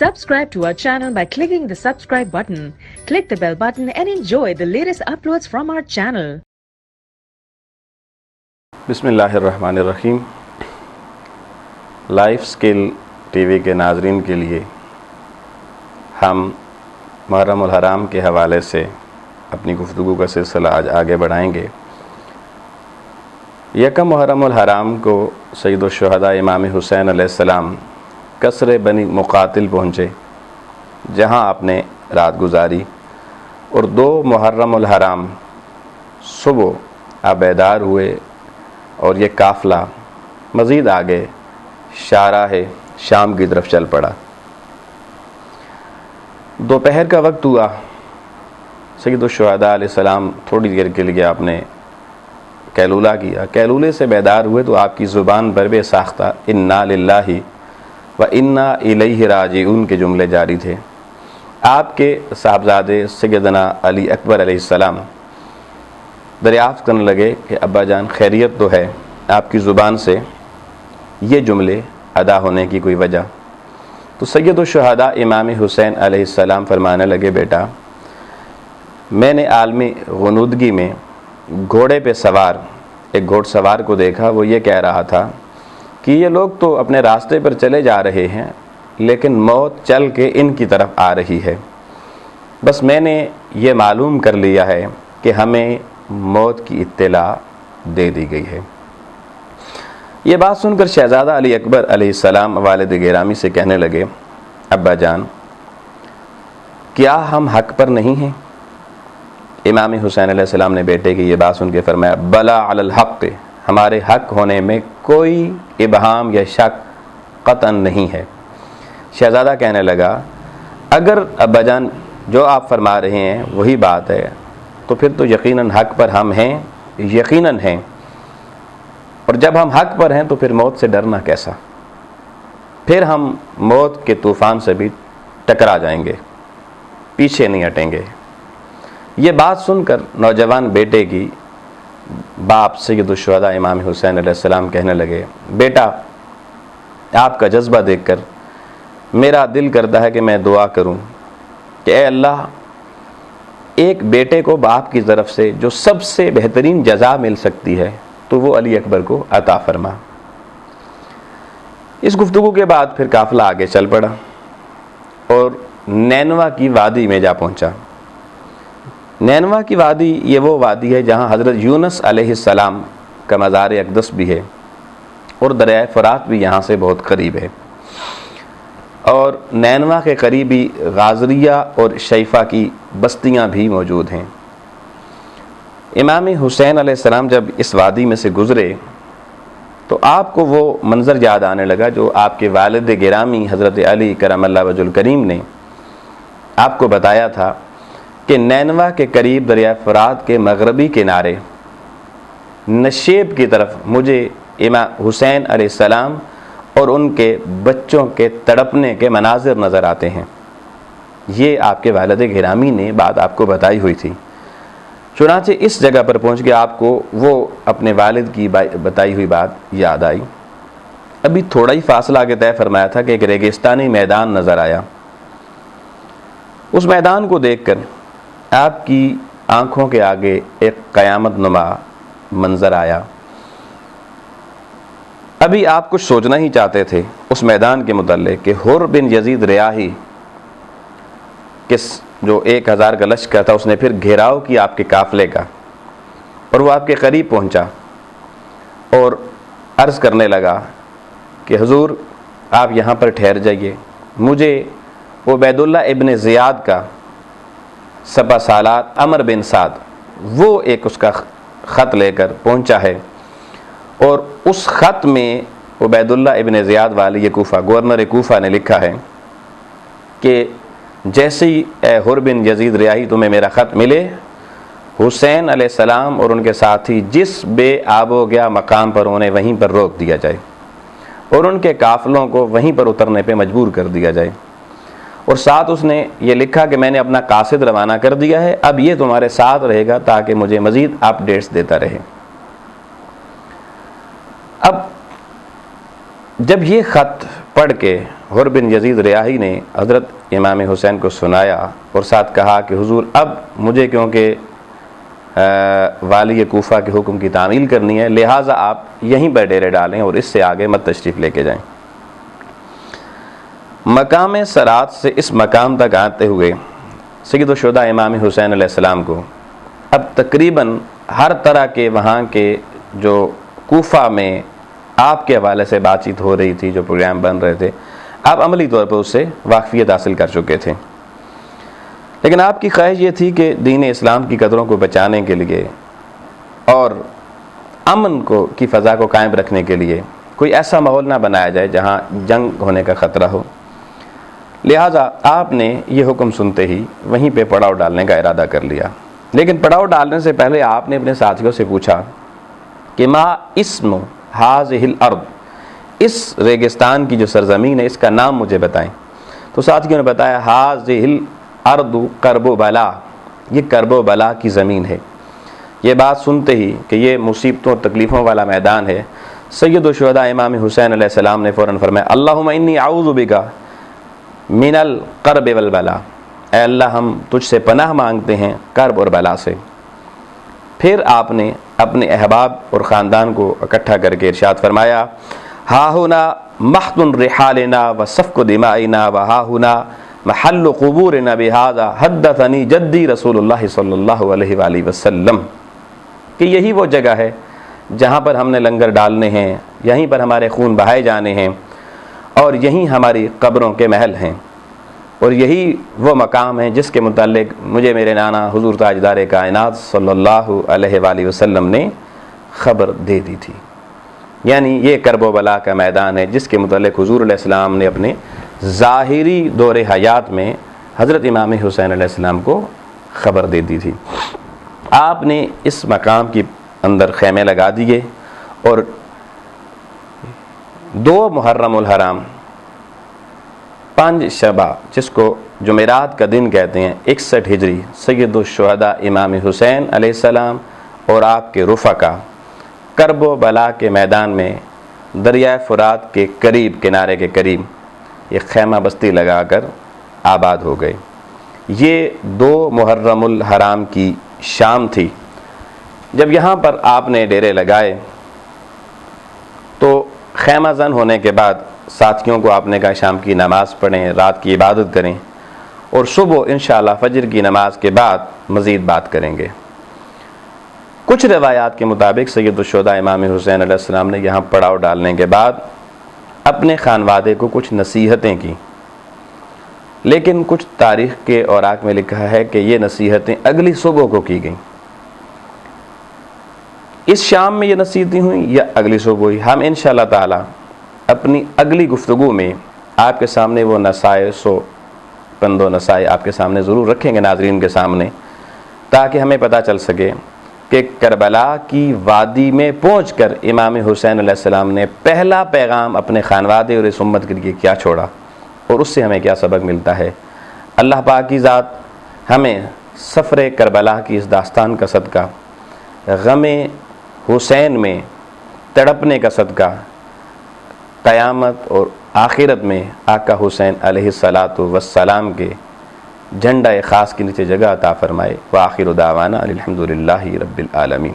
Subscribe to our channel by clicking the subscribe button. Click the bell button and enjoy the latest uploads from our channel. बिस्मिल्लाहिर्रहमानिर्रहीम। Life skill TV के नाजरीन के लिए हम मुहर्रम उल हराम के हवाले से अपनी गुफ्तगू का सिलसिला आज आगे बढ़ाएंगे। यकम मुहर्रम उल हराम को सैयदुश शुहदा इमाम हुसैन अलैहिस्सलाम कसरे बनी मुकातिल पहुँचे, जहाँ आपने रात गुजारी, और 2 मुहर्रम उल हराम सुबह आप बेदार हुए और ये काफ़िला मज़ीद आगे शाराह शाम की तरफ चल पड़ा। दोपहर का वक्त हुआ। सैयदुश शुहदा अलैहिस्सलाम थोड़ी देर के लिए आपने कैलूला किया। कैलूले से बेदार हुए तो आपकी ज़ुबान पर बेसाख्ता इन्ना लिल्लाहि व इन्ना इलैहि राजिऊन के जुमले जारी थे। आपके साहबजादे सैयदना अली अकबर अलैहिस्सलाम दरियाफ़्त करने लगे कि अब्बा जान खैरियत तो है, आपकी ज़ुबान से ये जुमले अदा होने की कोई वजह? तो सैयदुश शुहदा इमाम हुसैन अलैहिस्सलाम फरमाने लगे, बेटा मैंने आलमी गुनूदगी में घोड़े पे सवार एक घोड़सवार को देखा। वो ये कह रहा था कि ये लोग तो अपने रास्ते पर चले जा रहे हैं, लेकिन मौत चल के इनकी तरफ आ रही है। बस मैंने ये मालूम कर लिया है कि हमें मौत की इत्तला दे दी गई है। ये बात सुनकर शहज़ादा अली अकबर अलैहिस्सलाम वालिद गिरामी से कहने लगे, अब्बा जान क्या हम हक़ पर नहीं हैं? इमाम हुसैन अलैहिस्सलाम ने बेटे की ये बात सुन के फरमाया, बला अलल हक़, हमारे हक़ होने में कोई इबहाम या शक क़तअन नहीं है। शहज़ादा कहने लगा, अगर अब्बा जान जो आप फरमा रहे हैं वही बात है तो फिर तो यकीनन हक़ पर हम हैं, यकीनन हैं। और जब हम हक़ पर हैं तो फिर मौत से डरना कैसा? फिर हम मौत के तूफ़ान से भी टकरा जाएंगे, पीछे नहीं हटेंगे। ये बात सुनकर नौजवान बेटे की बाप सैयदुश शुहदा इमाम हुसैन अलैहिस्सलाम कहने लगे, बेटा आपका जज्बा देखकर मेरा दिल करता है कि मैं दुआ करूं कि ए अल्लाह, एक बेटे को बाप की तरफ से जो सबसे बेहतरीन जज़ा मिल सकती है तो वो अली अकबर को अता फरमा। इस गुफ्तगू के बाद फिर काफ़िला आगे चल पड़ा और नैनवा की वादी में जा पहुंचा। नैनवा की वादी ये वो वादी है जहाँ हज़रत यूनुस अलैहिस्सलाम का मज़ार अक़दस भी है और दरिया फ़ुरात भी यहाँ से बहुत करीब है। और नैनवा के करीबी गाज़रिया और शैफ़ा की बस्तियाँ भी मौजूद हैं। इमाम हुसैन अलैहिस्सलाम जब इस वादी में से गुज़रे तो आपको वो मंज़र याद आने लगा जो आपके वालिद गिरामी हज़रत अली करमल्लाहु वजहुल करीम ने आपको बताया था कि नैनवा के करीब दरिया फ़ुरात के मग़रबी किनारे नशेब की तरफ मुझे इमाम हुसैन अलैहिस्सलाम और उनके बच्चों के तड़पने के मनाज़िर नज़र आते हैं। ये आपके वालिद गिरामी ने बात आपको बताई हुई थी। चुनांचे इस जगह पर पहुंच के आपको वो अपने वालिद की बताई हुई बात याद आई। अभी थोड़ा ही फासला आगे तय फरमाया था कि एक रेगिस्तानी मैदान नज़र आया। उस मैदान को देखकर आपकी आंखों के आगे एक क़यामत नुमा मंज़र आया। अभी आप कुछ सोचना ही चाहते थे उस मैदान के मुतल्लिक़ कि हुर बिन यजीद रियाही किस जो 1000 का लश्कर था उसने फिर घेराव किया आपके काफ़िले का, और वो आपके करीब पहुंचा और अर्ज़ करने लगा कि हुज़ूर आप यहाँ पर ठहर जाइए, मुझे उबैदुल्लाह इब्न ज़ियाद का सपा सालार अमर बिन साद वो एक उसका ख़त लेकर पहुंचा है, और उस ख़त में उबैदुल्लाह इब्न ज़ियाद वाली कूफ़ा गवर्नर कूफ़ा ने लिखा है कि जैसे ही हुर बिन यजीद रियाही तुम्हें मेरा ख़त मिले, हुसैन अलैहिस्सलाम और उनके साथी जिस बेआबो गया मकाम पर उन्हें वहीं पर रोक दिया जाए और उनके काफ़िलों को वहीं पर उतरने पे मजबूर कर दिया जाए। और साथ उसने ये लिखा कि मैंने अपना कासिद रवाना कर दिया है, अब ये तुम्हारे साथ रहेगा ताकि मुझे मज़ीद अपडेट्स देता रहे। अब जब ये ख़त पढ़ के حر بن یزید ریاحی نے حضرت امام حسین کو سنایا اور ساتھ کہا کہ حضور اب مجھے کیونکہ والی کوفہ کے حکم کی تعمیل کرنی ہے، لہٰذا آپ یہیں پر ڈیرے ڈالیں اور اس سے آگے مت تشریف لے کے جائیں۔ مقام صراط سے اس مقام تک آتے ہوئے سید الشہداء امام حسین علیہ السلام کو اب تقریباً ہر طرح کے وہاں کے جو کوفہ میں آپ کے حوالے سے بات چیت ہو رہی تھی، جو پروگرام بن رہے تھے، آپ عملی طور پر اس سے واقفیت حاصل کر چکے تھے۔ لیکن آپ کی خواہش یہ تھی کہ دین اسلام کی قدروں کو بچانے کے لیے اور امن کی فضا کو قائم رکھنے کے لیے کوئی ایسا ماحول نہ بنایا جائے جہاں جنگ ہونے کا خطرہ ہو، لہٰذا آپ نے یہ حکم سنتے ہی وہیں پہ پڑاؤ ڈالنے کا ارادہ کر لیا۔ لیکن پڑاؤ ڈالنے سے پہلے آپ نے اپنے ساتھیوں سے پوچھا کہ ما اسم ہذہ الارض، اس ریگستان کی جو سرزمین ہے اس کا نام مجھے بتائیں۔ تو ساتھیوں نے بتایا ہذہ الارض کرب و بلا، یہ کرب و بلا کی زمین ہے۔ یہ بات سنتے ہی کہ یہ مصیبتوں اور تکلیفوں والا میدان ہے، سید الشہداء امام حسین علیہ السلام نے فوراً فرمایا اللہم انی اعوذ بک من القرب والبلا، اے اللہ ہم تجھ سے پناہ مانگتے ہیں کرب اور بلا سے۔ پھر آپ نے اپنے احباب اور خاندان کو اکٹھا کر کے ارشاد فرمایا ہا ہنا محضن رحالنا و سفک دمائنا و ہا ہنا محل قبورنا بہذا حدثنی جدی رسول اللہ صلی اللہ علیہ وآلہ وسلم، کہ یہی وہ جگہ ہے جہاں پر ہم نے لنگر ڈالنے ہیں، یہیں پر ہمارے خون بہائے جانے ہیں، اور یہیں ہماری قبروں کے محل ہیں، اور یہی وہ مقام ہے جس کے متعلق مجھے میرے نانا حضور تاجدار کائنات صلی اللہ علیہ وآلہ وسلم نے خبر دے دی تھی۔ یعنی یہ کرب و بلا کا میدان ہے جس کے متعلق حضور علیہ السلام نے اپنے ظاہری دور حیات میں حضرت امام حسین علیہ السلام کو خبر دے دی تھی۔ آپ نے اس مقام کی اندر خیمے لگا دیے اور 2 محرم الحرام 5 شبہ جس کو جمعرات کا دن کہتے ہیں 61 ہجری سید الشہداء امام حسین علیہ السلام اور آپ کے رفقا کرب و بلا کے میدان میں دریائے فرات کے قریب، کنارے کے قریب ایک خیمہ بستی لگا کر آباد ہو گئے۔ یہ 2 محرم الحرام کی شام تھی۔ جب یہاں پر آپ نے ڈیرے لگائے تو خیمہ زن ہونے کے بعد ساتھیوں کو آپ نے کہا شام کی نماز پڑھیں، رات کی عبادت کریں، اور صبح انشاءاللہ فجر کی نماز کے بعد مزید بات کریں گے۔ کچھ روایات کے مطابق سید الشہداء امام حسین علیہ السلام نے یہاں پڑاؤ ڈالنے کے بعد اپنے خانوادے کو کچھ نصیحتیں کی، لیکن کچھ تاریخ کے اوراق میں لکھا ہے کہ یہ نصیحتیں اگلی صبح کو کی گئیں۔ اس شام میں یہ نصیحتیں ہوئیں یا اگلی صبح ہوئی، ہم انشاءاللہ تعالی اپنی اگلی گفتگو میں آپ کے سامنے وہ نصائص و پند و نصائح آپ کے سامنے ضرور رکھیں گے، ناظرین کے سامنے، تاکہ ہمیں پتہ چل سکے کہ کربلا کی وادی میں پہنچ کر امام حسین علیہ السلام نے پہلا پیغام اپنے خانوادے اور اس امت کے لیے کیا چھوڑا اور اس سے ہمیں کیا سبق ملتا ہے۔ اللہ پاک کی ذات ہمیں سفر کربلا کی اس داستان کا صدقہ، غم حسین میں تڑپنے کا صدقہ، قیامت اور آخرت میں آقا حسین علیہ الصلاۃ والسلام کے جھنڈا خاص کے نیچے جگہ عطا فرمائے۔ وآخر دعوانا الحمدللہ رب العالمین۔